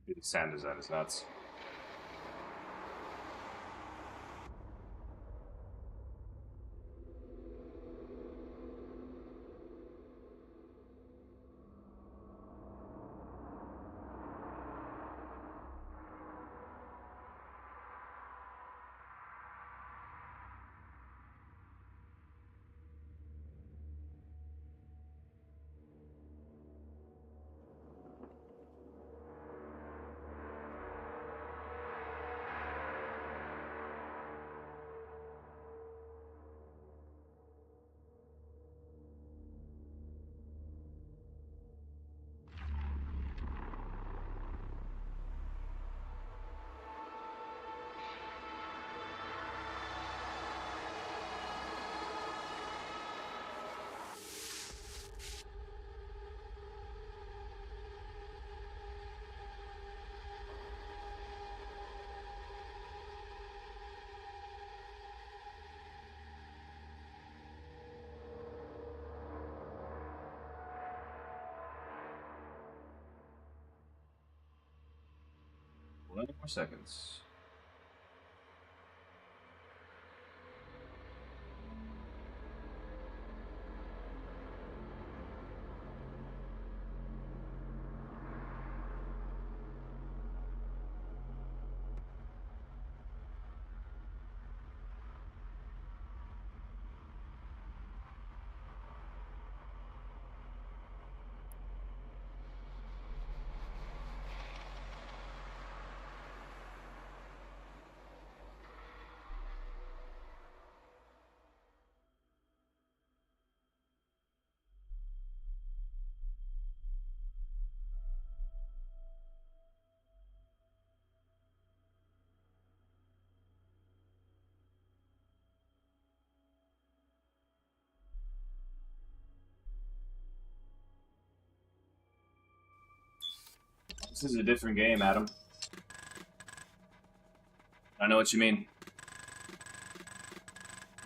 The sound design is nuts. Eleven more seconds. This is a different game, Adam. I know what you mean.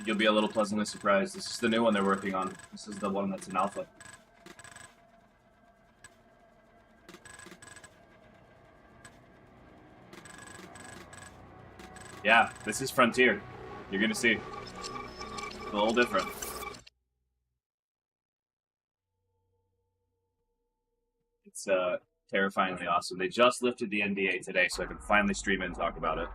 You'll be a little pleasantly surprised. This is the new one they're working on. This is the one that's in alpha. Yeah, this is Frontier. You're gonna see. It's a little different. terrifyingly awesome. They just lifted the NDA today, so I can finally stream it and talk about it.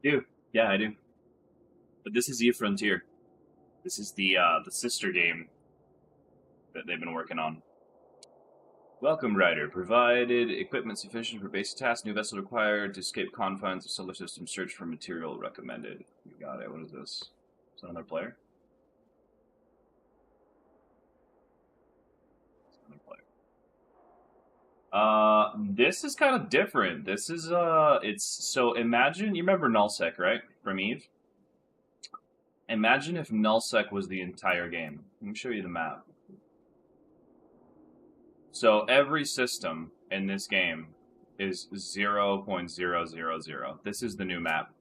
I do. Yeah, I do. But this is Eve Frontier. This is the sister game that they've been working on. Welcome, Rider. Provided equipment sufficient for basic tasks. New vessel required to escape confines of solar system. Search for material recommended. You got it. What is this? Is that another player? This is kind of different. This is, it's, so imagine, you remember Nullsec, right? From Eve? Imagine if Nullsec was the entire game. Let me show you the map. So every system in this game is 0.000. This is the new map.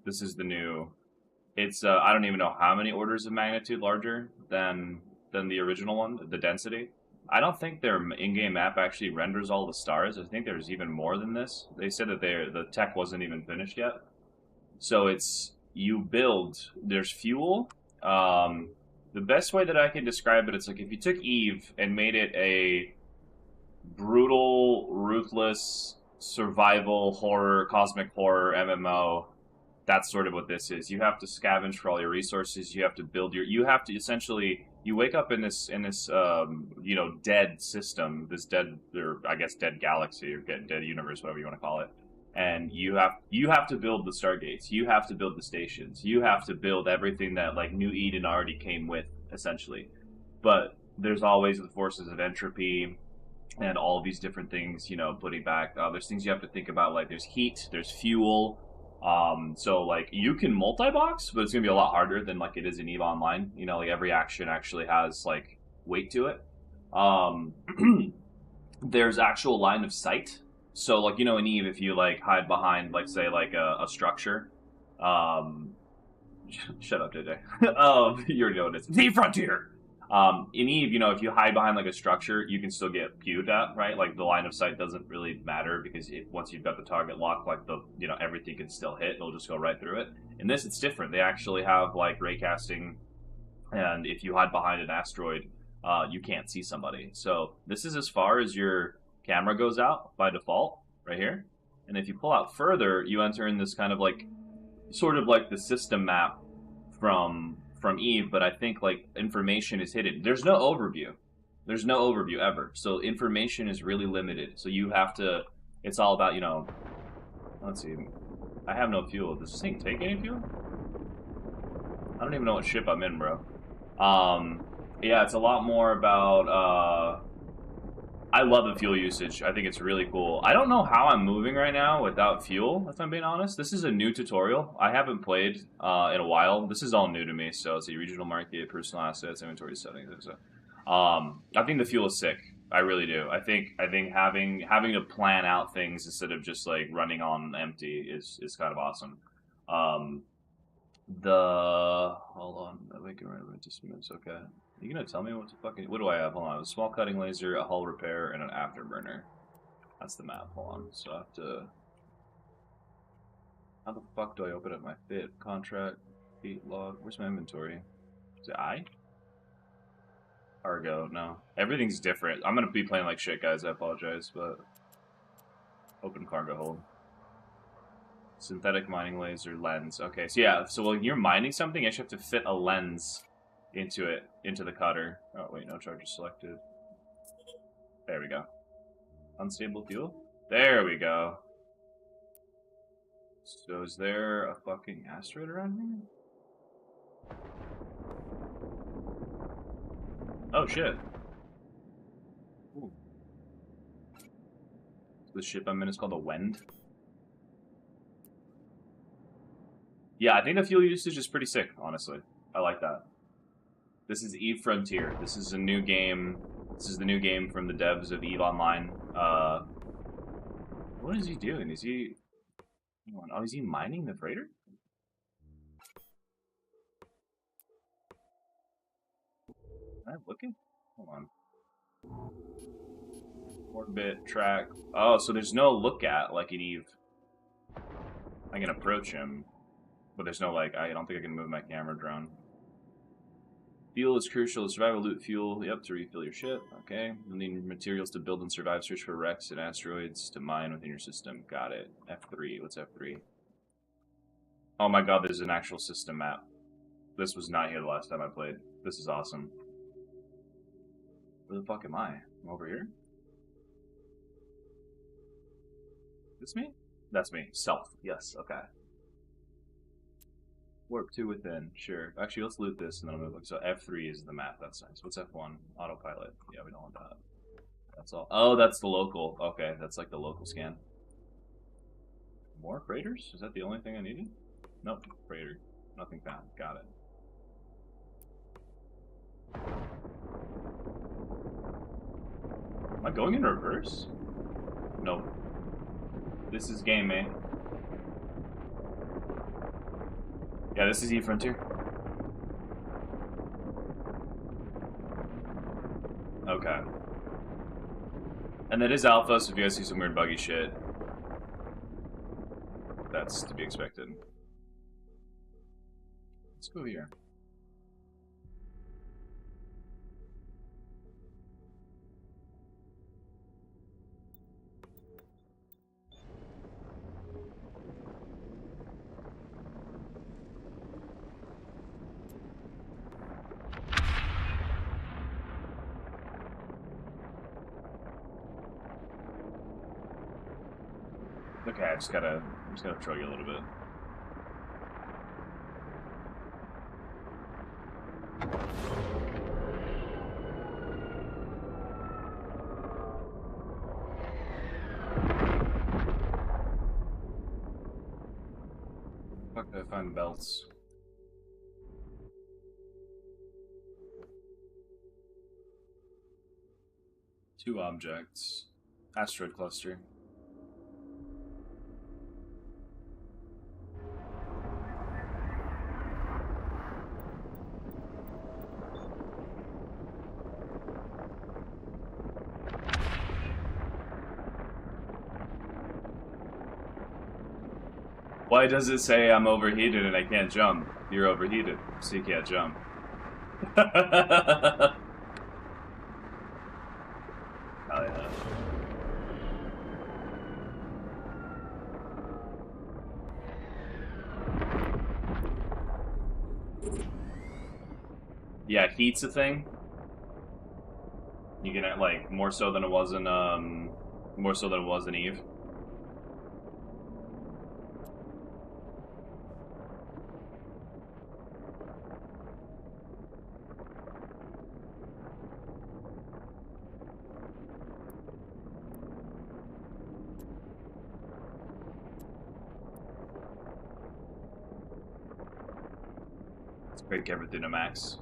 This is the new, it's, I don't even know how many orders of magnitude larger than the original one, the density. I don't think their in-game map actually renders all the stars. I think there's even more than this. They said that the tech wasn't even finished yet. So it's, you build, there's fuel. The best way that I can describe it, it's like if you took Eve and made it a brutal, ruthless, survival, horror, cosmic horror MMO, that's sort of what this is. You have to scavenge for all your resources. You have to build your, you have to essentially, you wake up in this you know, dead system, this dead, or I guess dead galaxy, or dead universe, whatever you want to call it. And you have to build the stargates. You have to build the stations. You have to build everything that like New Eden already came with, essentially. But there's always the forces of entropy and all of these different things, you know, putting back. There's things you have to think about, like there's heat, there's fuel. So like you can multi-box, but it's gonna be a lot harder than like it is in EVE Online. You know, like every action actually has like weight to it. There's actual line of sight. So like, you know, in EVE, if you like hide behind like say like a structure, shut up, JJ. You already know what it is. The Frontier. In EVE, you know, if you hide behind like a structure, you can still get pewed at, right? Like the line of sight doesn't really matter because once you've got the target locked, like the, you know, everything can still hit. It'll just go right through it. In this, it's different. They actually have like raycasting, and if you hide behind an asteroid, you can't see somebody. So this is as far as your camera goes out by default, right here. And if you pull out further, you enter in this kind of like, sort of like the system map from Eve, but I think like information is hidden. There's no overview. There's no overview ever. So information is really limited. So you have to, it's all about, you know, let's see. I have no fuel. Does this thing take any fuel? I don't even know what ship I'm in, bro. Yeah, it's a lot more about, I love the fuel usage. I think it's really cool. I don't know how I'm moving right now without fuel, if I'm being honest. This is a new tutorial. I haven't played in a while. This is all new to me. So it's a regional market, personal assets, inventory settings. So, I think the fuel is sick. I really do. I think having to plan out things instead of just like running on empty is kind of awesome. Hold on, we can run into okay. You gonna tell me what to fucking, what do I have? Hold on, a small cutting laser, a hull repair, and an afterburner. That's the map. Hold on, so I have to. How the fuck do I open up my fit contract feet log? Where's my inventory? Is it I? Cargo? No, everything's different. I'm gonna be playing like shit, guys. I apologize, but open cargo hold. Synthetic mining laser lens. Okay, so yeah, so when you're mining something, you actually have to fit a lens into it, into the cutter. Oh wait, no charges selected. There we go. Unstable fuel? There we go. So is there a fucking asteroid around here? Oh shit. Ooh. The ship I'm in is called the Wend. Yeah, I think the fuel usage is pretty sick, honestly. I like that. This is Eve Frontier. This is a new game. This is the new game from the devs of EVE Online. What is he doing? Is he... Oh, is he mining the freighter? Am I looking? Hold on. Orbit, track. Oh, so there's no look at, like in Eve. I can approach him, but there's no, like, I don't think I can move my camera drone. Fuel is crucial. Survival loot fuel. Yep, to refill your ship. Okay. You need materials to build and survive. Search for wrecks and asteroids to mine within your system. Got it. F3. What's F3? Oh my god, there's an actual system map. This was not here the last time I played. This is awesome. Where the fuck am I? I'm over here? This me? That's me. Self. Yes, okay. Warp 2 within. Sure. Actually, let's loot this and then I'll move. So F3 is the map. That's nice. What's F1? Autopilot. Yeah, we don't want that. That's all. Oh, that's the local. Okay, that's like the local scan. More craters? Is that the only thing I needed? Nope. Crater. Nothing found. Got it. Am I going in reverse? Nope. This is game, man. Yeah, this is E-Frontier. Okay. And that is alpha, so if you guys see some weird buggy shit, that's to be expected. Let's go here. Okay, I'm just gonna throw you a little bit. Fuck, I find belts. Two objects. Asteroid cluster. Why does it say I'm overheated and I can't jump? You're overheated, so you can't jump. Oh yeah. Yeah, heat's a thing. You can like more so than it was in Eve. Let's break everything to max.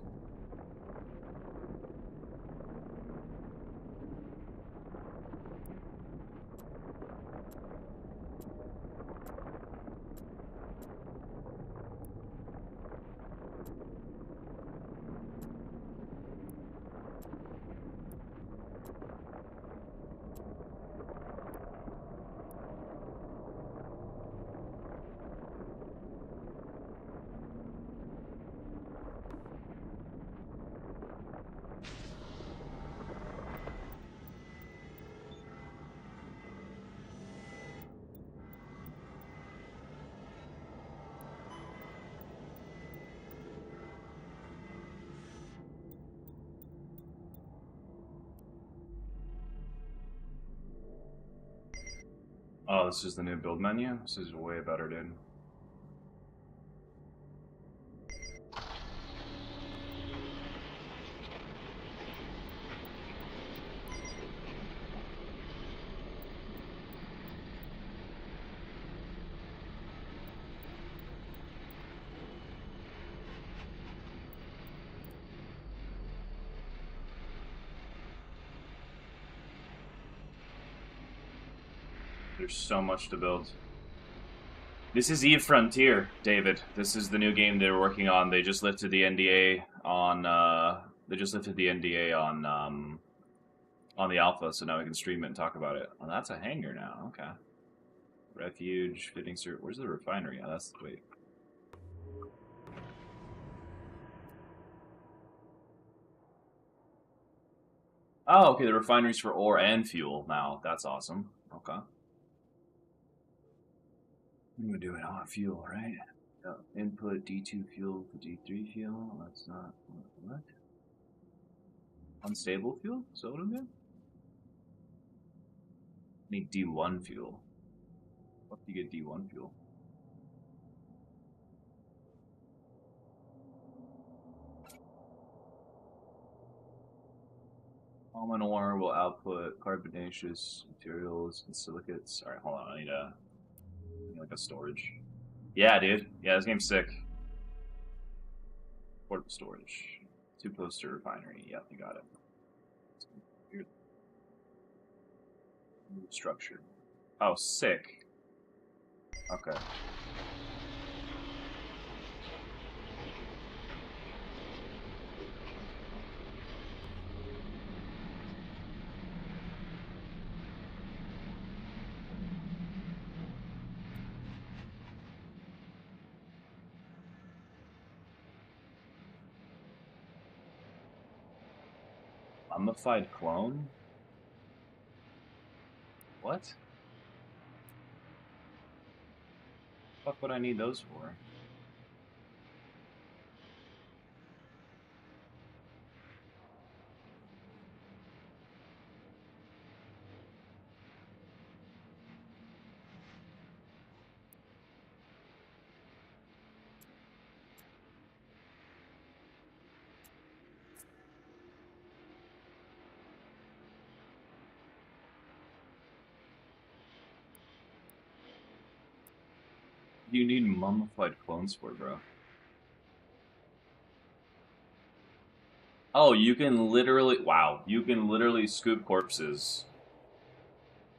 Oh, this is the new build menu? This is way better, dude. There's so much to build. This is Eve Frontier, David. This is the new game they're working on. They just lifted the NDA on They just lifted the NDA on the alpha, so now we can stream it and talk about it. Oh, that's a hangar now. Okay. Refuge, fitting cert. Where's the refinery? Oh, that's wait. Oh, okay. The refinery's for ore and fuel now. That's awesome. Okay. What am I doing? Oh, fuel, right? Input D2 fuel to D3 fuel. That's not what? Unstable fuel? Is that what I'm doing? Need D1 fuel. What do you get D1 fuel? Common ore will output carbonaceous materials and silicates. Alright, hold on. I need like a storage. Yeah, dude. Yeah, this game's sick. Portable storage. 2 poster refinery. Yep, you got it. Weird. Structure. Oh, sick. Okay. Mummified clone? What? What would I need those for? Do you need mummified clones for, bro? Oh, you can literally... Wow. You can literally scoop corpses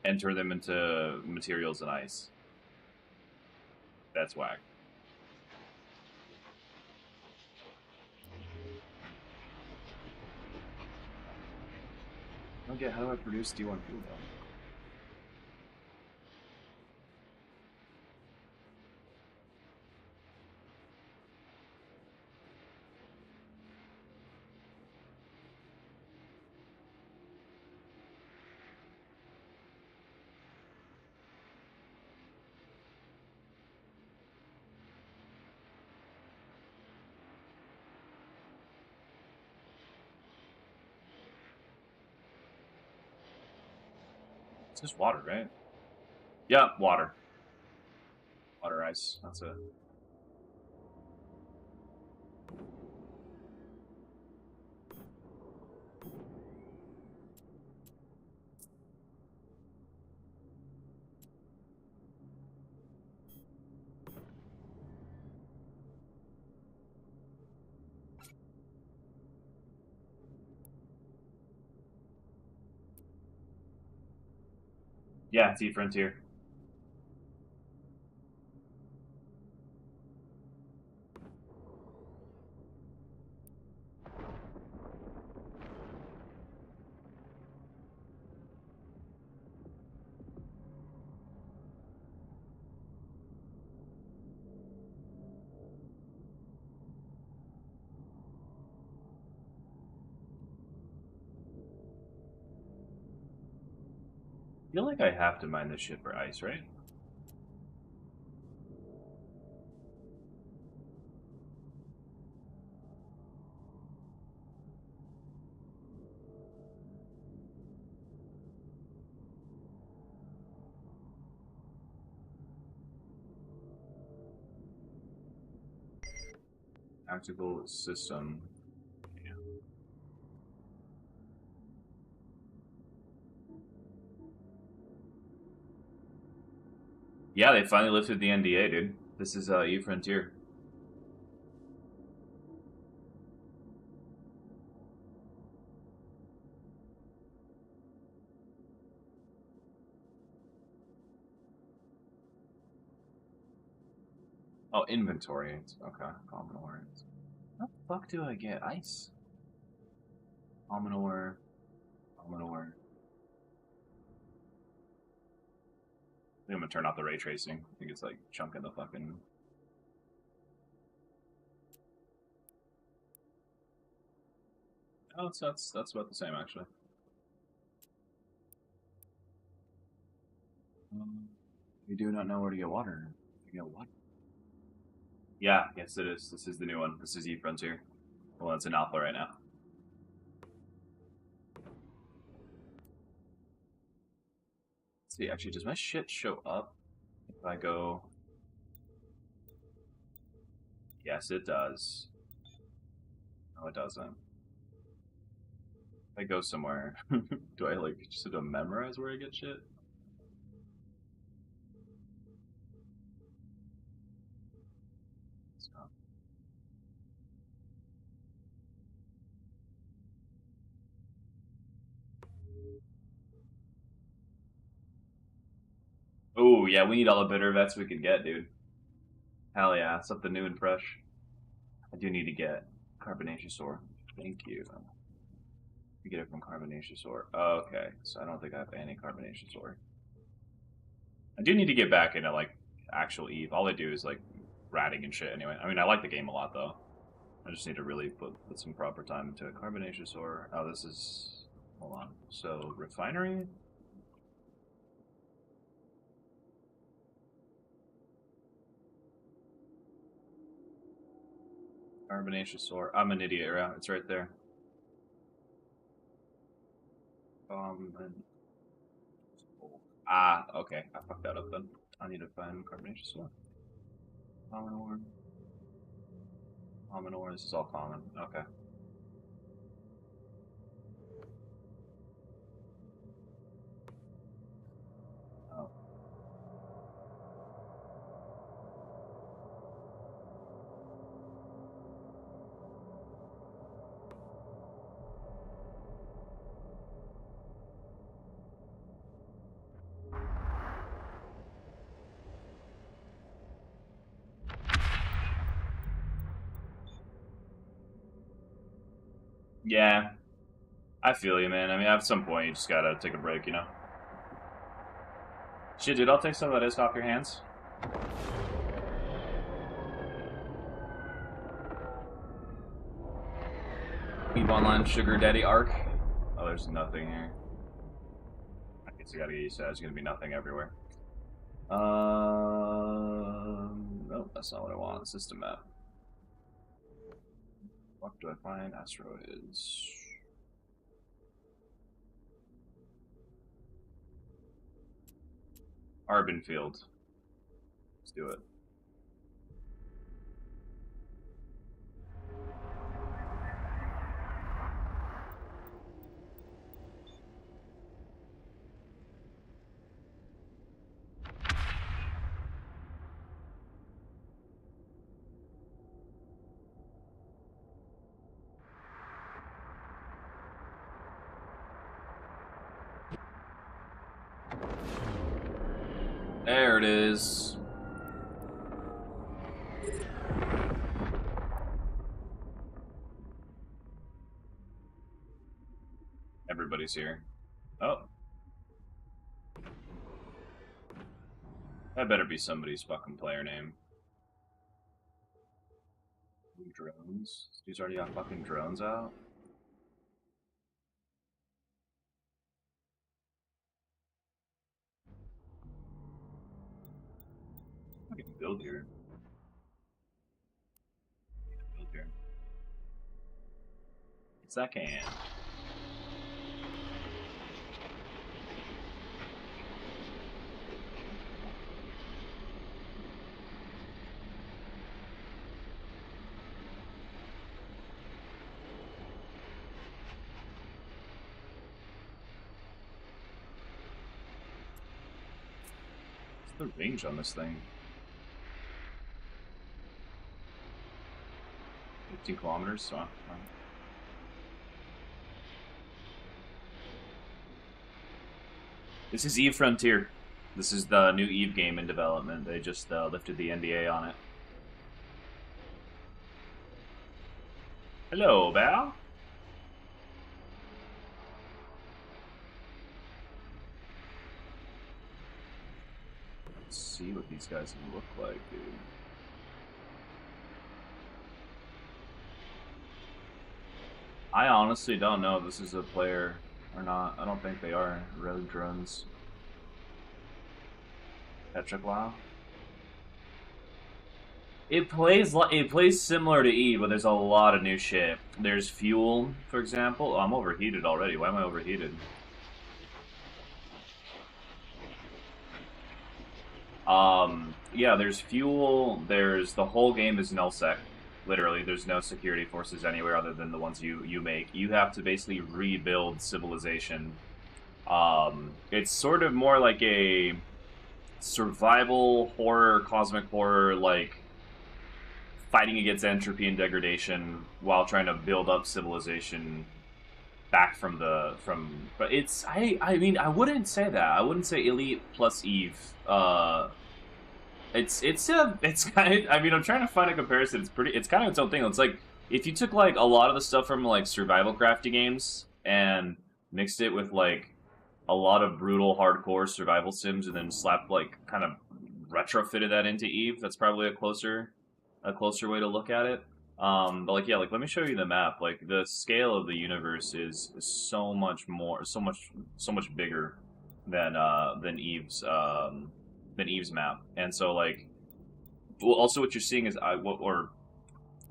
and turn them into materials and ice. That's whack. I don't get how do I produce D1 fuel though? It's just water, right? Yeah, water. Water ice. That's it. Yeah, T Frontier. I feel like I have to mine this shit for ice, right? Tactical system. Yeah, they finally lifted the NDA, dude. This is E Frontier. Oh, inventory. Okay, common ore. How the fuck do I get ice? Ominor. Ominor. I think I'm gonna turn off the ray tracing. I think it's like chunking the fucking. Oh, that's about the same actually. We do not know where to get water. To get water. Yeah, yes it is. This is the new one. This is Eve Frontier. Well, it's in alpha right now. Let's see, actually, does my shit show up if I go? Yes, it does. No, it doesn't. If I go somewhere, do I like just have to memorize where I get shit? Oh, yeah, we need all the bitter vets we can get, dude. Hell yeah, something new and fresh. I do need to get carbonaceous ore. Thank you. We get it from carbonaceous ore. Oh, okay, so I don't think I have any carbonaceous ore. I do need to get back into, like, actual Eve. All I do is, like, ratting and shit anyway. I mean, I like the game a lot, though. I just need to really put some proper time into it. Carbonaceous ore. Oh, this is... Hold on. So, refinery? Carbonaceous ore. I'm an idiot, right? It's right there. Okay. I fucked that up then. I need to find carbonaceous ore. Common ore. Common ore. This is all common. Okay. Oh. Yeah. I feel you, man. I mean, at some point, you just gotta take a break, you know? Shit, dude, I'll take some of that disc off your hands. Eve Online Sugar Daddy Arc. Oh, there's nothing here. I guess you gotta get used to that. There's gonna be nothing everywhere. Nope, that's not what I want. System map. What do I find? Asteroids. Arbin Field. Let's do it. There it is. Everybody's here. Oh. That better be somebody's fucking player name. Drones? This dude's already got fucking drones out? I can build here. Build here. Yes, I can. What's the range on this thing? 15 kilometers, so. This is Eve Frontier. This is the new Eve game in development. They just lifted the NDA on it. Hello, Val. see what these guys look like, dude. I honestly don't know if this is a player or not. I don't think they are. Road drones. Petroglyph. It plays similar to Eve, but there's a lot of new shit. There's fuel, for example. Oh, I'm overheated already. Why am I overheated? Yeah, there's fuel. There's the whole game is nullsec. Literally, there's no security forces anywhere other than the ones you make. You have to basically rebuild civilization. It's sort of more like a survival horror, cosmic horror, like fighting against entropy and degradation while trying to build up civilization back from but it's I mean I wouldn't say that. I wouldn't say Elite plus Eve. It's kind of, I mean, I'm trying to find a comparison. It's kind of its own thing. It's like if you took like a lot of the stuff from like survival crafty games and mixed it with like a lot of brutal hardcore survival sims and then slapped like kind of retrofitted that into Eve. That's probably a closer way to look at it. But like yeah, like let me show you the map. Like the scale of the universe is so much more, so much bigger than Eve's map. And so like, well, also what you're seeing is I want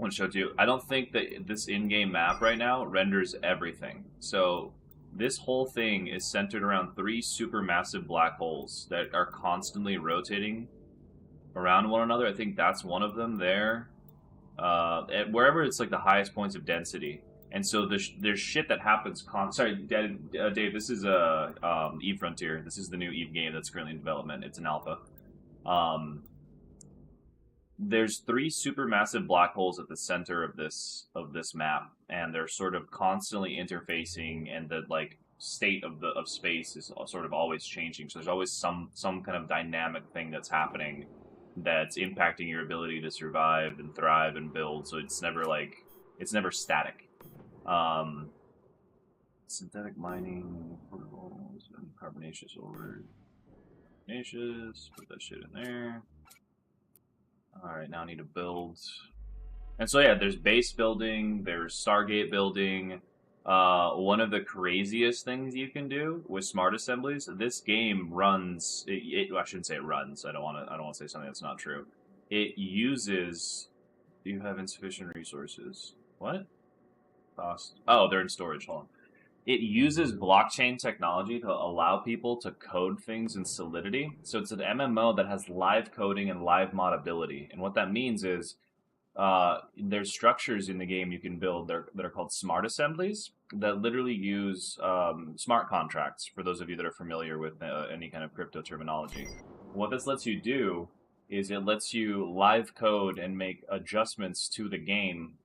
to show it to you. I don't think that this in-game map right now renders everything. So this whole thing is centered around 3 supermassive black holes that are constantly rotating around one another. I think that's one of them there. Wherever it's like the highest points of density. And so there's shit that happens. Sorry, Dave. This is Eve Frontier. This is the new Eve game that's currently in development. It's an alpha. There's 3 supermassive black holes at the center of this map, and they're sort of constantly interfacing, and the like state of space is sort of always changing. So there's always some kind of dynamic thing that's happening that's impacting your ability to survive and thrive and build. So it's never static. Synthetic mining, portables, and carbonaceous ore. Carbonaceous, put that shit in there. Alright, now I need to build. And so yeah, there's base building, there's Stargate building. One of the craziest things you can do with smart assemblies, this game runs, I shouldn't say it runs, I don't want to say something that's not true. It uses, do you have insufficient resources? What? Cost. Oh, they're in storage, hold on. It uses blockchain technology to allow people to code things in Solidity. So it's an MMO that has live coding and live modability. And what that means is there's structures in the game you can build that are called smart assemblies that literally use smart contracts, for those of you that are familiar with any kind of crypto terminology. What this lets you do is it lets you live code and make adjustments to the game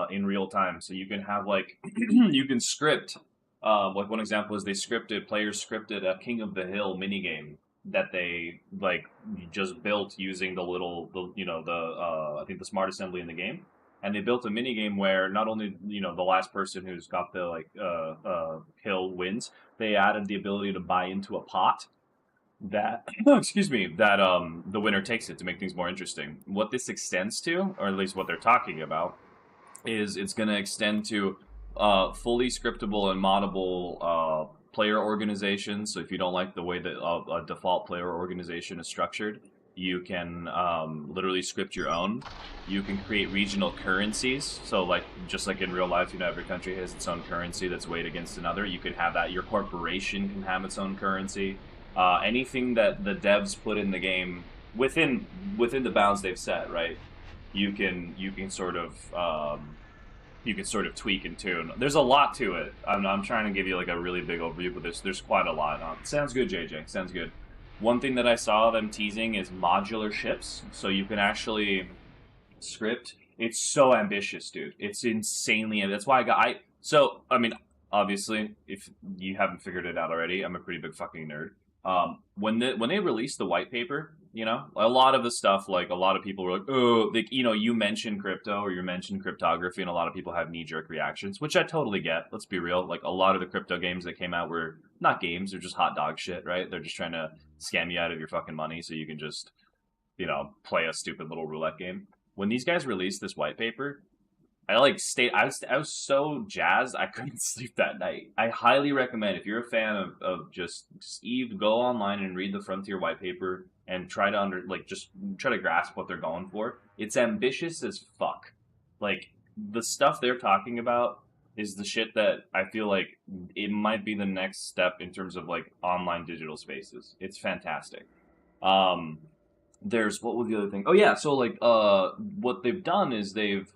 in real time. So you can have like you can script like one example is players scripted a King of the Hill minigame that they like just built using I think the smart assembly in the game. And they built a minigame where not only the last person who's got the hill wins, they added the ability to buy into a pot that excuse me, that the winner takes it to make things more interesting. What this extends to, or at least what they're talking about, is it's going to extend to fully scriptable and moddable player organizations. So if you don't like the way that a default player organization is structured, you can literally script your own. You can create regional currencies. So just like in real life, every country has its own currency that's weighed against another. You could have that. Your corporation can have its own currency. Anything that the devs put in the game within the bounds they've set, right? You can sort of tweak and tune. There's a lot to it. I'm trying to give you like a really big overview, but there's quite a lot. Sounds good, JJ. Sounds good. One thing that I saw them teasing is modular ships, so you can actually script. It's so ambitious, dude. It's insanely. That's why I mean, obviously, if you haven't figured it out already, I'm a pretty big fucking nerd. When they released the white paper, You know, a lot of the stuff, like a lot of people were like, oh, like, you know, you mentioned crypto or you mentioned cryptography, and a lot of people have knee-jerk reactions, which I totally get. Let's be real. Like a lot of the crypto games that came out were not games; they're just hot dog shit, right? They're just trying to scam you out of your fucking money so you can just, you know, play a stupid little roulette game. When these guys released this white paper, I was so jazzed I couldn't sleep that night. I highly recommend, if you're a fan of just Eve, go online and read the Frontier white paper and try to just try to grasp what they're going for. It's ambitious as fuck. Like the stuff they're talking about is the shit that I feel like it might be the next step in terms of like online digital spaces. It's fantastic. There's, what was the other thing? Oh yeah, so like what they've done is they've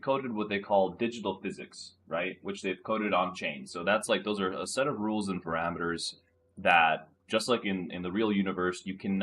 coded what they call digital physics, right? Which they've coded on chain. So that's like, those are a set of rules and parameters that, just like in the real universe, you can't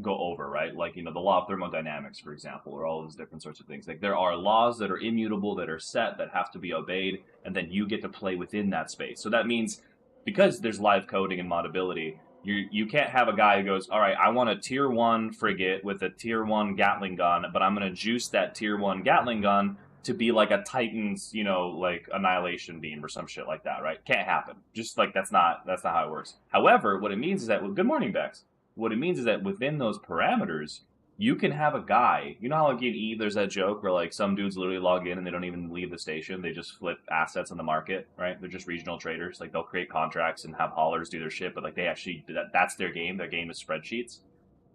go over, right? Like, you know, the law of thermodynamics, for example, or all those different sorts of things. Like there are laws that are immutable, that are set, that have to be obeyed, and then you get to play within that space. So that means, because there's live coding and modability, you can't have a guy who goes, all right, I want a tier 1 frigate with a tier 1 Gatling gun, but I'm going to juice that tier 1 Gatling gun to be like a Titan's, you know, like annihilation beam or some shit like that, right? Can't happen. Just like that's not how it works. However, what it means is that, well, good morning, Bex. What it means is that within those parameters, you can have a guy, you know how like in Eve there's that joke where like some dudes literally log in and they don't even leave the station, they just flip assets in the market, right? They're just regional traders. Like they'll create contracts and have haulers do their shit, but like they actually, that's their game. Their game is spreadsheets.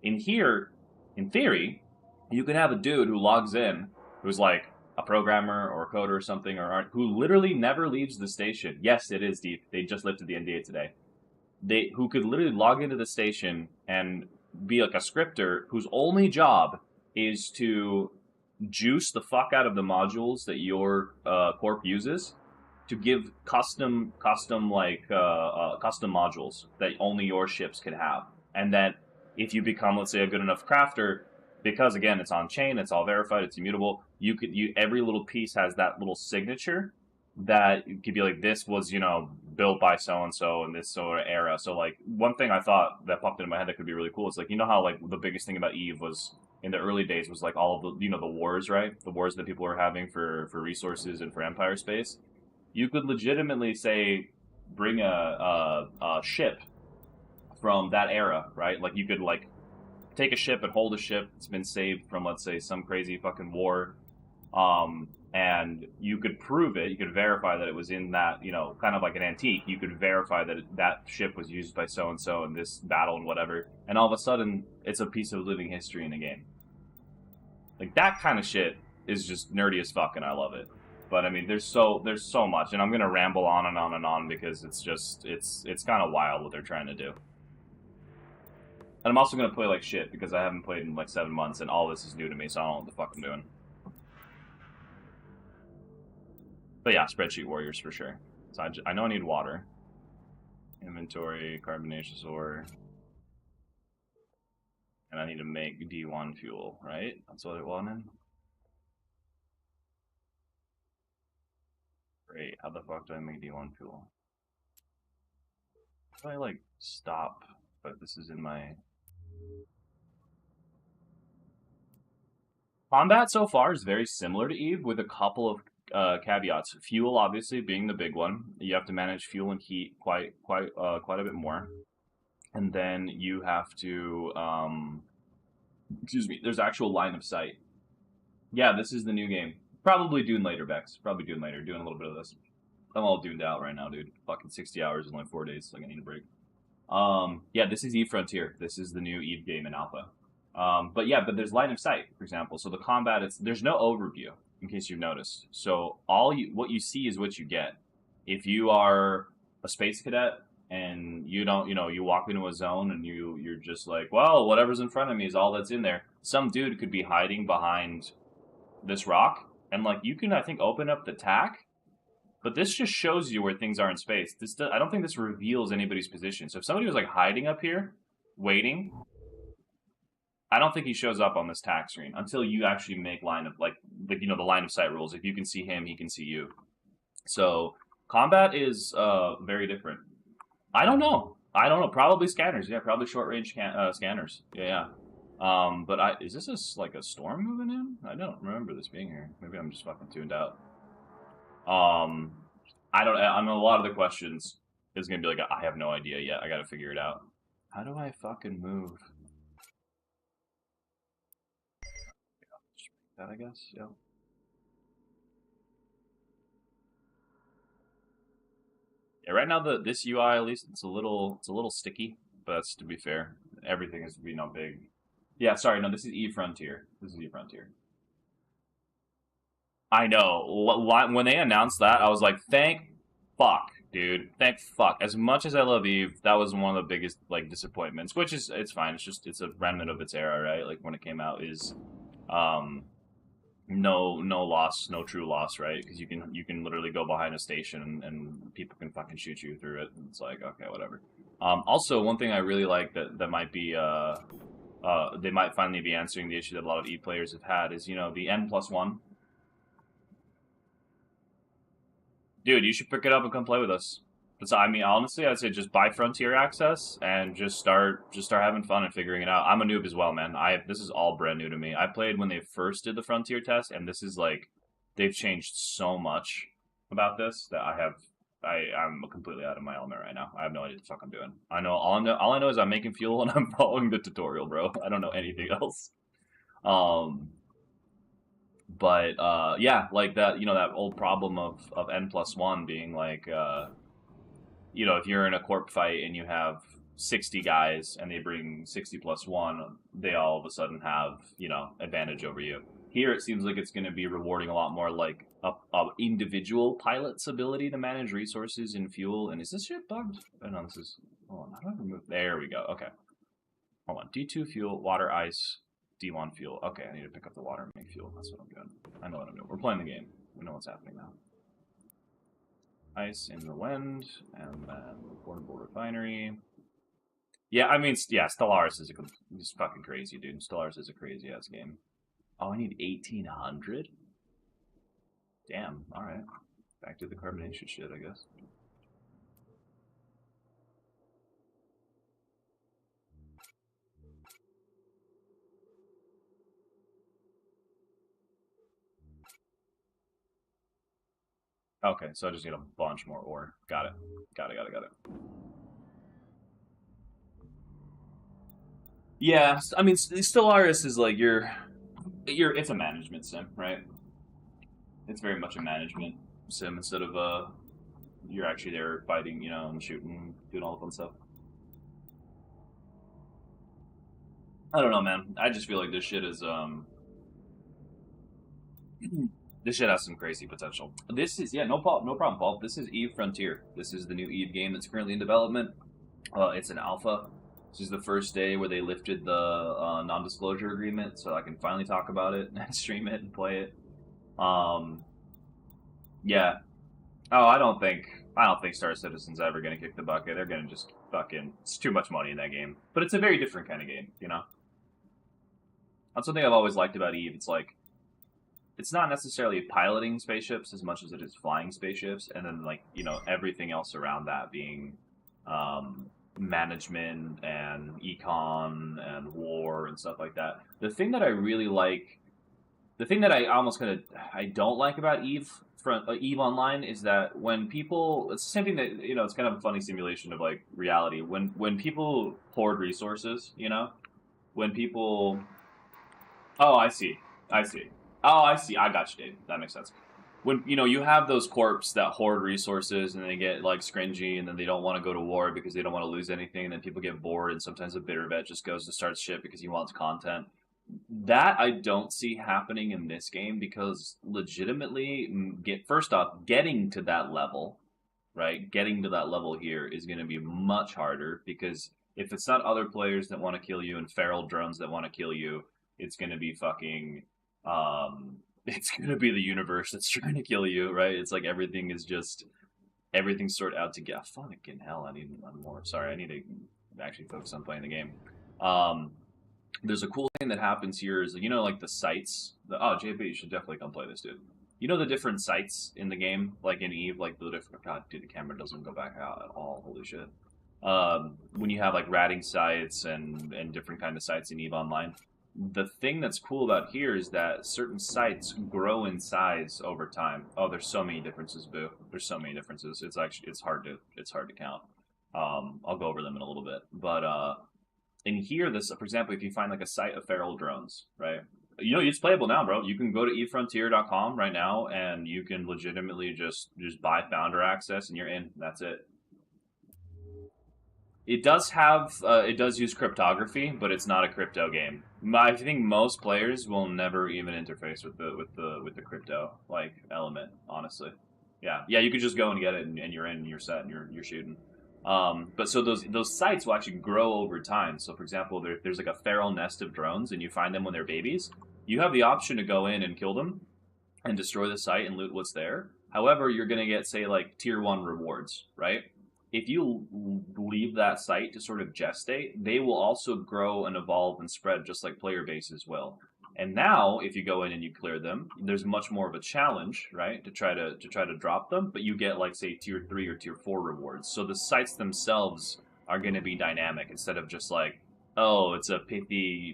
In here, in theory, you can have a dude who logs in who's like a programmer or a coder or something, or who literally never leaves the station. Yes, it is deep. They just lifted the NDA today. Who could literally log into the station and be like a scripter whose only job is to juice the fuck out of the modules that your corp uses to give custom modules that only your ships can have. And that if you become, let's say, a good enough crafter, because again it's on chain, it's all verified, it's immutable, every little piece has that little signature that could be like, this was, you know, built by so and so in this sort of era. So like one thing I thought that popped into my head that could be really cool is like, you know how like the biggest thing about Eve was in the early days was like all of the, you know, the wars, right? The wars that people were having for resources and for empire space. You could legitimately say bring a ship from that era, right? Like you could like take a ship and hold a ship that's been saved from, let's say, some crazy fucking war. And you could prove it, you could verify that it was in that, you know, kind of like an antique. You could verify that that ship was used by so-and-so in this battle and whatever. And all of a sudden, it's a piece of living history in a game. Like, that kind of shit is just nerdy as fuck, and I love it. But, I mean, there's so much, and I'm going to ramble on and on and on because it's just, it's kind of wild what they're trying to do. And I'm also going to play like shit because I haven't played in like 7 months, and all this is new to me, so I don't know what the fuck I'm doing. But yeah, spreadsheet warriors for sure. So I know I need water. Inventory, carbonaceous ore. And I need to make D1 fuel, right? That's what I wanted. Great, how the fuck do I make D1 fuel? How do I like stop? But this is in my... Combat so far is very similar to Eve with a couple of caveats. Fuel, obviously, being the big one. You have to manage fuel and heat quite a bit more. And then you have to, excuse me, there's actual line of sight. Yeah, this is the new game. Probably Dune later, Bex. Probably Dune later. Doing a little bit of this. I'm all duned out right now, dude. Fucking 60 hours in like 4 days, so I need a break. Yeah, this is Eve Frontier. This is the new Eve game in alpha. But there's line of sight, for example. So the combat, there's no overview, in case you've noticed. So what you see is what you get. If you are a space cadet and you don't, you walk into a zone and you're just like, well, whatever's in front of me is all that's in there. Some dude could be hiding behind this rock, and like you can, I think, open up the TAC. But this just shows you where things are in space. I don't think this reveals anybody's position. So if somebody was like hiding up here, waiting, I don't think he shows up on this TAC screen until you actually make the line of sight rules. If you can see him, he can see you. So combat is very different. I don't know. I don't know. Probably scanners. Yeah, probably short range scanners. Yeah, yeah. But is this like a storm moving in? I don't remember this being here. Maybe I'm just fucking tuned out. Um, I don't. I mean, a lot of the questions is gonna be like, I have no idea yet. I gotta figure it out. How do I fucking move? That I guess. Yeah. Yeah. Right now, this UI at least it's a little sticky, but that's to be fair. Everything is big. Yeah. Sorry. No. This is E Frontier. This is E Frontier. I know. When they announced that, I was like, thank fuck, dude. Thank fuck. As much as I love Eve, that was one of the biggest like disappointments. Which is it's fine. It's a remnant of its era, right? Like when it came out is um no loss, no true loss, right? Because you can literally go behind a station and people can fucking shoot you through it. And it's like okay, whatever. Also, one thing I really like that might be they might finally be answering the issue that a lot of E players have had is the N+1. Dude, you should pick it up and come play with us. But I mean, honestly, I'd say just buy Frontier Access and just start having fun and figuring it out. I'm a noob as well, man. This is all brand new to me. I played when they first did the Frontier test, and this is like they've changed so much about this that I'm completely out of my element right now. I have no idea what the fuck I'm doing. All I know is I'm making fuel and I'm following the tutorial, bro. I don't know anything else. Um, but yeah, like that, that old problem of N+1 being like, if you're in a corp fight and you have 60 guys and they bring 60+1, they all of a sudden have, advantage over you. Here it seems like it's going to be rewarding a lot more like a individual pilot's ability to manage resources and fuel. And is this shit bugged? Oh no, this is, hold on, how do I remove, there we go, okay. Hold on, D2 fuel, water, ice, D1 fuel. Okay, I need to pick up the water and make fuel. That's what I'm doing. I know what I'm doing. We're playing the game. We know what's happening now. Ice in the wind, and then portable refinery. Yeah, I mean, yeah, Stellaris is fucking crazy, dude. Stellaris is a crazy ass game. Oh, I need 1800. Damn. All right. Back to the carbonation shit, I guess. Okay, so I just need a bunch more ore. Got it. Got it. Yeah, I mean, Stellaris is like it's a management sim, right? It's very much a management sim instead of you're actually there fighting, and shooting, doing all the fun stuff. I don't know, man. I just feel like this shit is this shit has some crazy potential. This is no problem, Paul. This is Eve Frontier. This is the new Eve game that's currently in development. It's an alpha. This is the first day where they lifted the non-disclosure agreement, so I can finally talk about it and stream it and play it. Yeah. Oh, I don't think Star Citizen's ever gonna kick the bucket. They're gonna just fucking. It's too much money in that game. But it's a very different kind of game, That's something I've always liked about Eve. It's like it's not necessarily piloting spaceships as much as it is flying spaceships, and then like everything else around that being management and econ and war and stuff like that. The thing that I really like, the thing that I don't like about Eve Eve Online is that when people, it's the same thing that it's kind of a funny simulation of like reality. When people hoard resources, when people, oh I see. Oh, I see. I got you, Dave. That makes sense. When you have those corps that hoard resources and they get like scringy and then they don't want to go to war because they don't want to lose anything, and then people get bored and sometimes a bitter vet just goes to start shit because he wants content. That I don't see happening in this game because legitimately, first off, getting to that level, right? Getting to that level here is going to be much harder because if it's not other players that want to kill you and feral drones that want to kill you, it's going to be fucking. It's gonna be the universe that's trying to kill you, right? It's like everything's sort out to get. Fucking hell, I need one more. Sorry, I need to actually focus on playing the game. There's a cool thing that happens here is like the sites. JP, you should definitely come play this, dude. The different sites in the game, like in Eve, like the different. God, dude, the camera doesn't go back out at all. Holy shit. when you have like ratting sites and different kind of sites in EVE Online. The thing that's cool about here is that certain sites grow in size over time. Oh, there's so many differences, Boo. There's so many differences. It's hard to count. I'll go over them in a little bit, but in here, this for example, if you find like a site of feral drones, right? You know, it's playable now, bro. You can go to efrontier.com right now, and you can legitimately just buy founder access, and you're in. That's it. It does use cryptography, but it's not a crypto game. I think most players will never even interface with the crypto like element. Honestly, yeah. You could just go and get it, and you're in, and you're set, and you're shooting. But so those sites will actually grow over time. So for example, there's like a feral nest of drones, and you find them when they're babies. You have the option to go in and kill them, and destroy the site and loot what's there. However, you're going to get, say, like tier 1 rewards, right? If you leave that site to sort of gestate, they will also grow and evolve and spread just like player bases will. And now, if you go in and you clear them, there's much more of a challenge, right, to try to drop them. But you get like say tier 3 or tier 4 rewards. So the sites themselves are going to be dynamic instead of just like, oh, it's a pithy,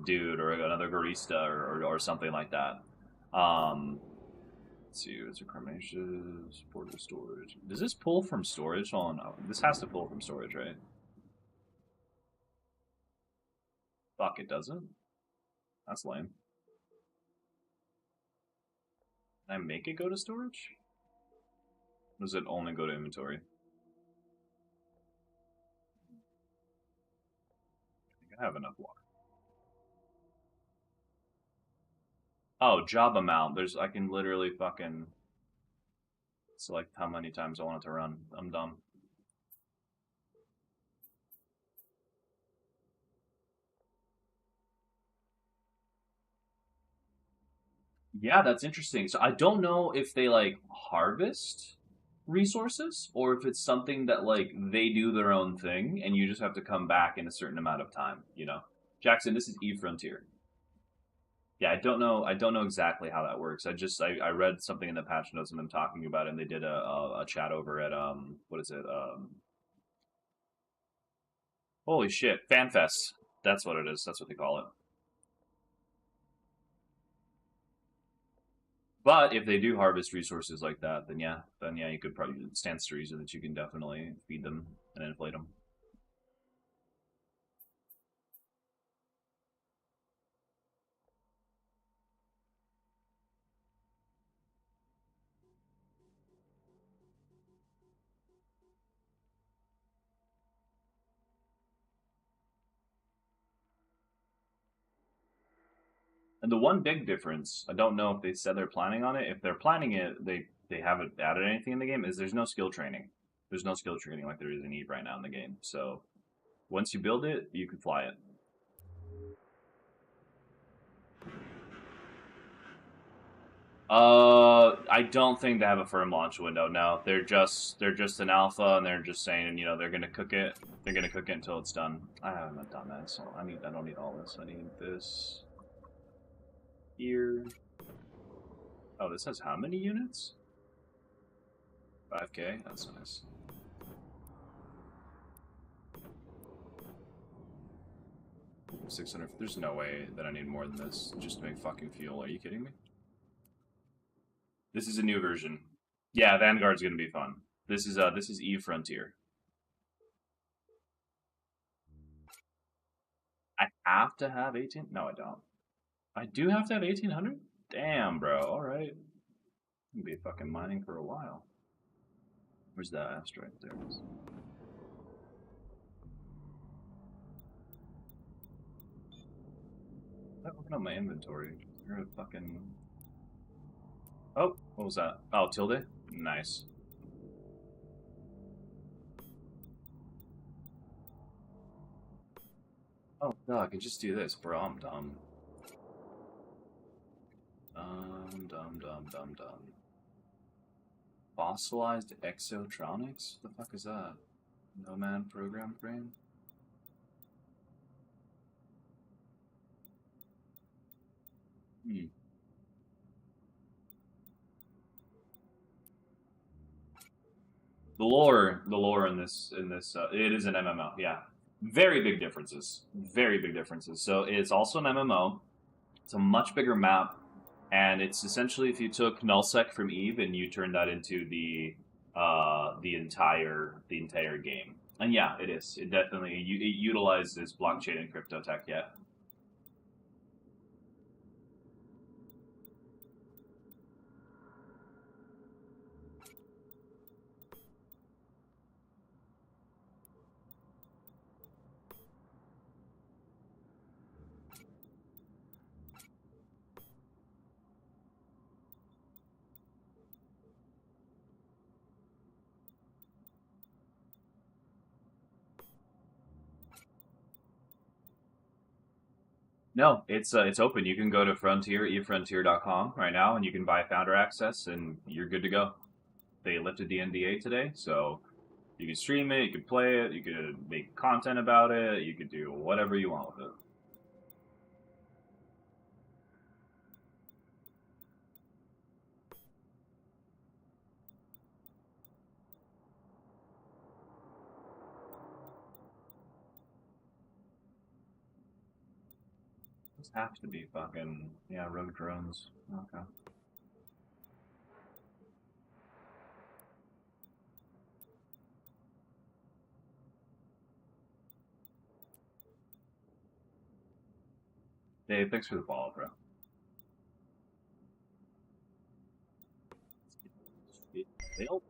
dude or another barista or something like that. Let's see, it's a cremation, support storage. Does this pull from storage? Oh no, this has to pull from storage, right? Fuck, it doesn't. That's lame. Can I make it go to storage? Or does it only go to inventory? I think I have enough water. Oh, job amount. I can literally fucking select how many times I want it to run. I'm dumb. Yeah, that's interesting. So I don't know if they like harvest resources or if it's something that like they do their own thing and you just have to come back in a certain amount of time. Jackson, this is Eve Frontier. Yeah, I don't know. I don't know exactly how that works. I read something in the patch notes and them talking about it, and they did a chat over at what is it? Holy shit, FanFest. That's what it is. That's what they call it. But if they do harvest resources like that, then yeah, you could probably stands to reason that you can definitely feed them and inflate them. And the one big difference, I don't know if they said they're planning on it. If they're planning it, they haven't added anything in the game. Is there's no skill training. There's no skill training like there is in Eve right now in the game. So once you build it, you can fly it. I don't think they have a firm launch window. No, they're just an alpha, and they're just saying, they're gonna cook it. They're gonna cook it until it's done. I haven't done that, so I don't need all this. I need this here. Oh, this has how many units? 5K. That's nice. $600. There's no way that I need more than this just to make fucking fuel. Are you kidding me? This is a new version. Yeah, Vanguard's gonna be fun. This is Eve Frontier. I have to have 18. No, I don't. I do have to have 1800. Damn, bro. All right. Gonna be fucking mining for a while. Where's that asteroid? There it is. I'm looking at my inventory. You're a fucking. Oh, what was that? Oh, tilde. Nice. Oh, no, I can just do this, bro. I'm dumb. Dumb. Fossilized exotronics? What the fuck is that? Nomad program frame? Hmm. the lore in this it is an MMO. Yeah, very big differences. Very big differences. So it's also an MMO. It's a much bigger map, and it's essentially if you took Nullsec from Eve and you turned that into the entire game. And yeah, it is. It definitely it utilizes blockchain and crypto tech. Yeah. No, it's open. You can go to Frontier, efrontier.com right now, and you can buy founder access, and you're good to go. They lifted the NDA today, so you can stream it, you can play it, you could make content about it, you could do whatever you want with it. Those have to be fucking yeah, rogue drones. Okay. Dave, thanks for the follow, bro. Failed.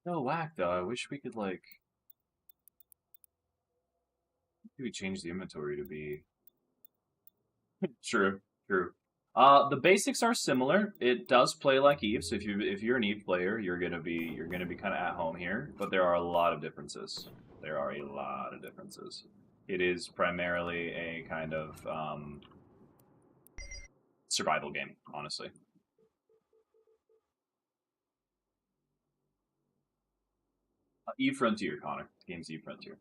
No whack though. I wish we could like maybe change the inventory to be true, true. The basics are similar. It does play like Eve, so if you're an Eve player, you're gonna be kind of at home here. But there are a lot of differences. There are a lot of differences. It is primarily a kind of survival game, honestly. Eve Frontier, Connor. The game's Eve Frontier.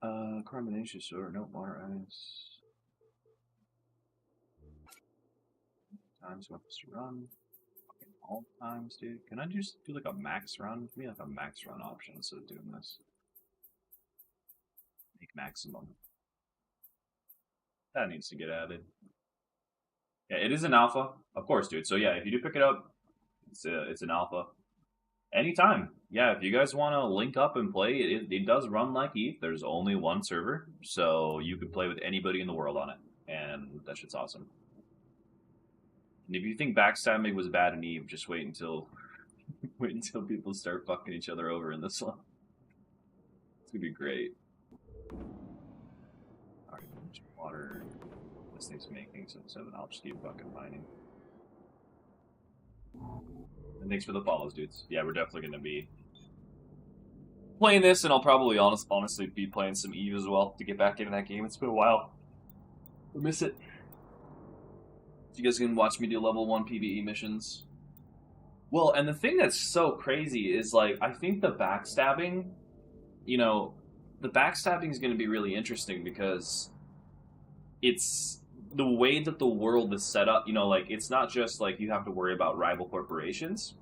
Carbonaceous or no water ice. Times wants to run. Fucking all times, dude. Can I just do like a max run? Give me like a max run option instead of doing this. Make maximum. That needs to get added. Yeah, it is an alpha, of course, dude. So yeah, if you do pick it up, it's an alpha. Anytime. Yeah, if you guys want to link up and play, it does run like Eve. There's only one server, so you can play with anybody in the world on it, and that shit's awesome. And if you think backstabbing was bad in Eve, just wait until wait until people start fucking each other over in this one. It's gonna be great. Alright, water. This thing's making some 7. I'll just keep fucking mining. And thanks for the follows, dudes. Yeah, we're definitely gonna be playing this, and I'll probably honestly be playing some Eve as well to get back into that game. It's been a while. I miss it. You guys can watch me do level 1 PvE missions. Well, and the thing that's so crazy is, like, I think the backstabbing, you know, the backstabbing is going to be really interesting because it's the way that the world is set up, you know, like, it's not just, like, you have to worry about rival corporations.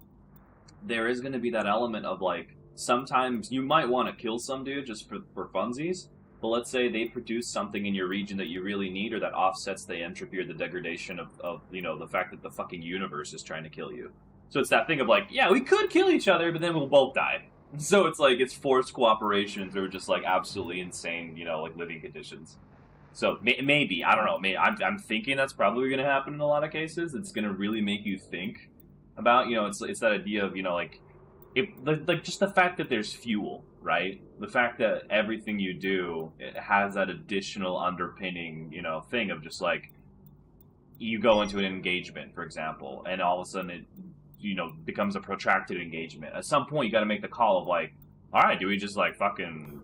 There is going to be that element of, like, sometimes you might want to kill some dude just for funsies, but let's say they produce something in your region that you really need, or that offsets the entropy or the degradation of you know, the fact that the fucking universe is trying to kill you. So it's that thing of like, yeah, we could kill each other, but then we'll both die. So it's like, it's forced cooperations or just like absolutely insane, you know, like living conditions. So maybe, I don't know, I'm thinking that's probably going to happen in a lot of cases. It's going to really make you think about, you know, it's that idea of, you know, like, like just the fact that there's fuel, right? The fact that everything you do, it has that additional underpinning, you know, thing of just like, you go into an engagement, for example, and all of a sudden it, you know, becomes a protracted engagement. At some point, you got to make the call of like, all right, do we just like fucking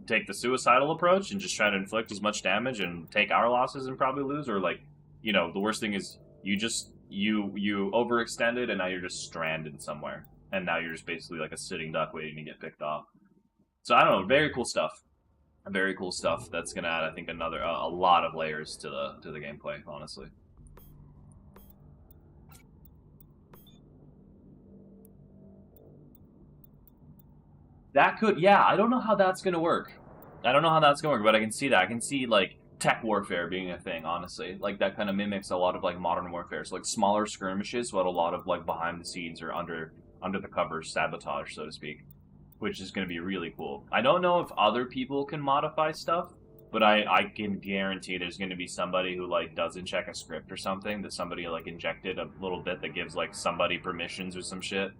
take the suicidal approach and just try to inflict as much damage and take our losses and probably lose, or like, you know, the worst thing is you overextended and now you're just stranded somewhere. And now you're just basically like a sitting duck waiting to get picked off. So I don't know, very cool stuff. Very cool stuff. That's gonna add, I think, another a lot of layers to the gameplay. Honestly, that could, yeah. I don't know how that's gonna work. I don't know how that's gonna work, but I can see that. I can see like tech warfare being a thing. Honestly, like that kind of mimics a lot of like modern warfare. So like smaller skirmishes, but a lot of like behind the scenes or under the covers sabotage, so to speak, which is going to be really cool. I don't know if other people can modify stuff, but I can guarantee there's going to be somebody who like doesn't check a script or something, that somebody like injected a little bit that gives like somebody permissions or some shit.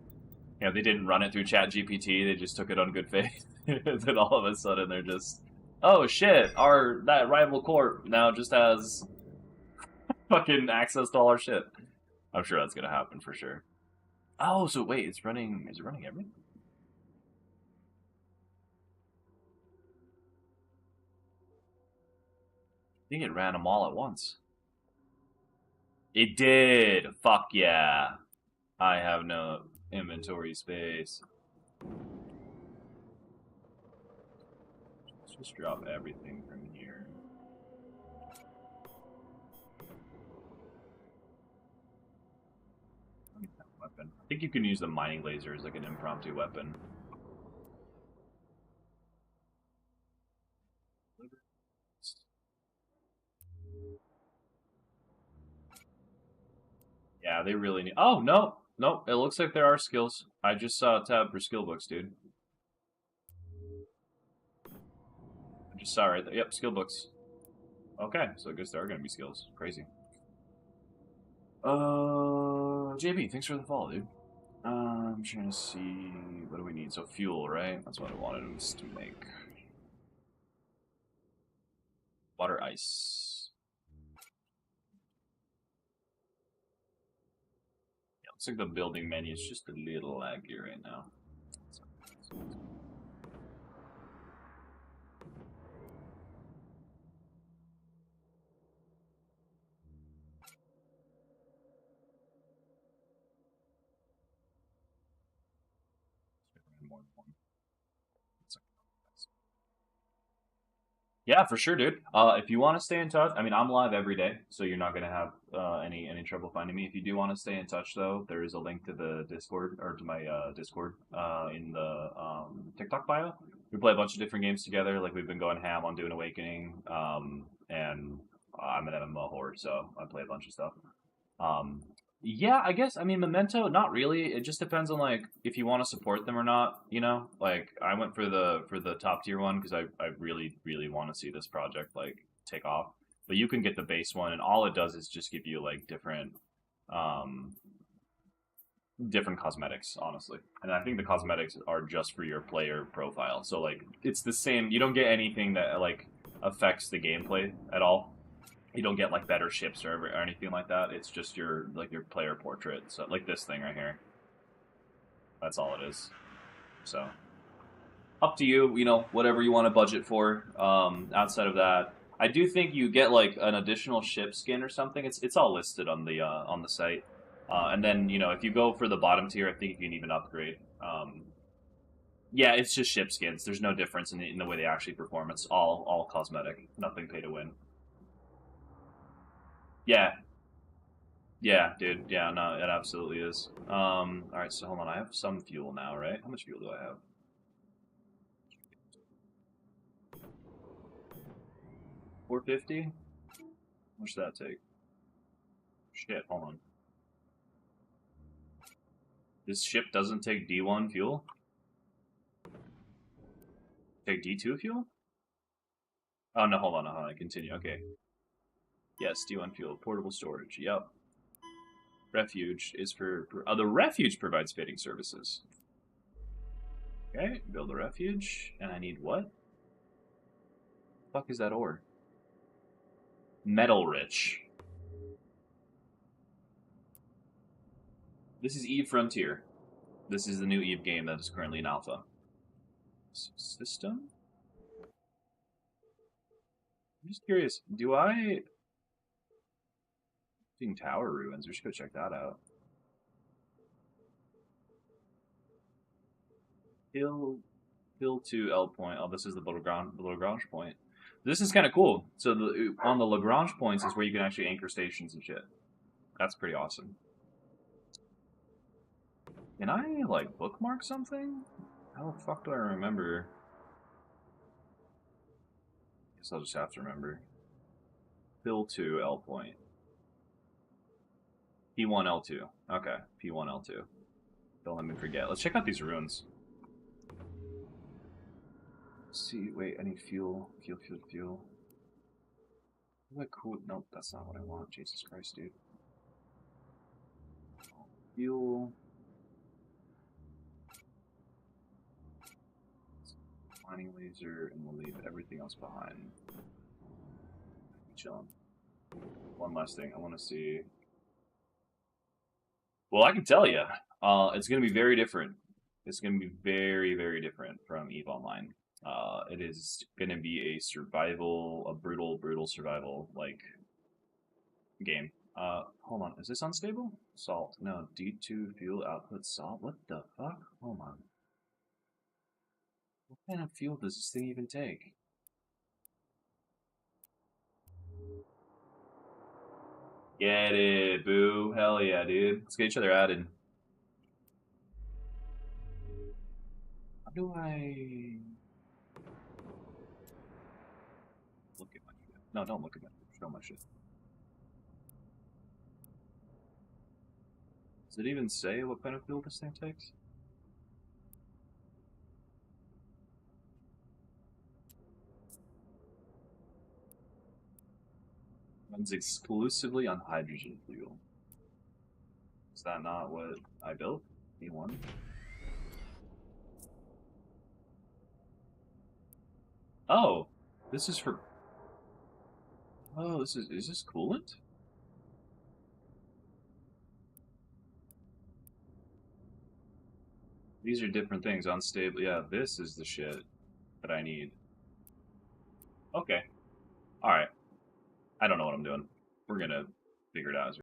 You know, they didn't run it through Chat GPT, they just took it on good faith. Then all of a sudden they're just, oh shit, that rival corp now just has fucking access to all our shit. I'm sure that's gonna happen for sure. Oh, so wait, is it running everything? I think it ran them all at once. It did! Fuck yeah. I have no inventory space. Let's just drop everything from here. Weapon. I think you can use the mining laser as like an impromptu weapon. Yeah, they really need. Oh, no! No, it looks like there are skills. I just saw a tab for skill books, dude. I just saw right there. Yep, skill books. Okay, so I guess there are gonna be skills. Crazy. JB, thanks for the follow, dude. I'm trying to see, what do we need? So fuel, right? That's what I wanted us to make. Water, ice. Yeah, looks like the building menu is just a little laggy right now. Yeah, for sure, dude. If you want to stay in touch, I mean, I'm live every day, so you're not gonna have any trouble finding me. If you do want to stay in touch, though, there is a link to the Discord or to my Discord in the TikTok bio. We play a bunch of different games together. Like we've been going ham on Dune Awakening, and I'm an MMO whore, so I play a bunch of stuff. Um, yeah, I guess. I mean, Memento, not really. It just depends on like if you want to support them or not. You know, like I went for the top tier one because I really want to see this project like take off. But you can get the base one, and all it does is just give you like um, different cosmetics, honestly. And I think the cosmetics are just for your player profile. So like it's the same. You don't get anything that like affects the gameplay at all. You don't get like better ships or anything like that. It's just your player portrait. So like this thing right here. That's all it is. So up to you. You know, whatever you want to budget for. Outside of that, I do think you get like an additional ship skin or something. It's all listed on the site. And then you know if you go for the bottom tier, I think you can even upgrade. Yeah, it's just ship skins. There's no difference in the way they actually perform. It's all cosmetic. Nothing pay to win. Yeah, yeah, dude. Yeah, no, it absolutely is. All right, so hold on. I have some fuel now, right? How much fuel do I have? 450? How much does that take? Shit, hold on. This ship doesn't take D1 fuel? Take D2 fuel? Oh, no, hold on, hold on. Continue. Okay. Yes, D1 fuel. Portable storage. Yep. Refuge is for... the refuge provides fitting services. Okay, build a refuge. And I need what? The fuck is that ore? Metal rich. This is Eve Frontier. This is the new Eve game that is currently in alpha. System? I'm just curious, do I... Seeing tower ruins, we should go check that out. Hill... Fill to L point. Oh, this is the Lagrange point. This is kind of cool. So on the Lagrange points is where you can actually anchor stations and shit. That's pretty awesome. Can I, like, bookmark something? How the fuck do I remember? Guess I'll just have to remember. Fill to L point. P1, L2. Okay, P1, L2. Don't let me forget. Let's check out these runes. Let's see, wait, I need fuel. Fuel. What cool? Nope, that's not what I want. Jesus Christ, dude. Fuel. Mining laser, and we'll leave everything else behind. Chilling. One last thing, I want to see. Well, I can tell you, it's going to be very different. It's going to be very, very different from EVE Online. It is going to be a survival, a brutal survival like game. Hold on, is this unstable? Salt. No, D2 fuel output salt. What the fuck? Hold on. What kind of fuel does this thing even take? Get it, boo. Hell yeah, dude. Let's get each other added. How do I... Look at my shit. No, don't look at my shit. Show my shit. Does it even say what kind of fuel this thing takes? Runs exclusively on hydrogen fuel. Is that not what I built? E1? Oh, this is for... Oh, is this coolant? These are different things. Unstable. Yeah, this is the shit that I need. Okay. Alright. I don't know what I'm doing. We're gonna figure it out as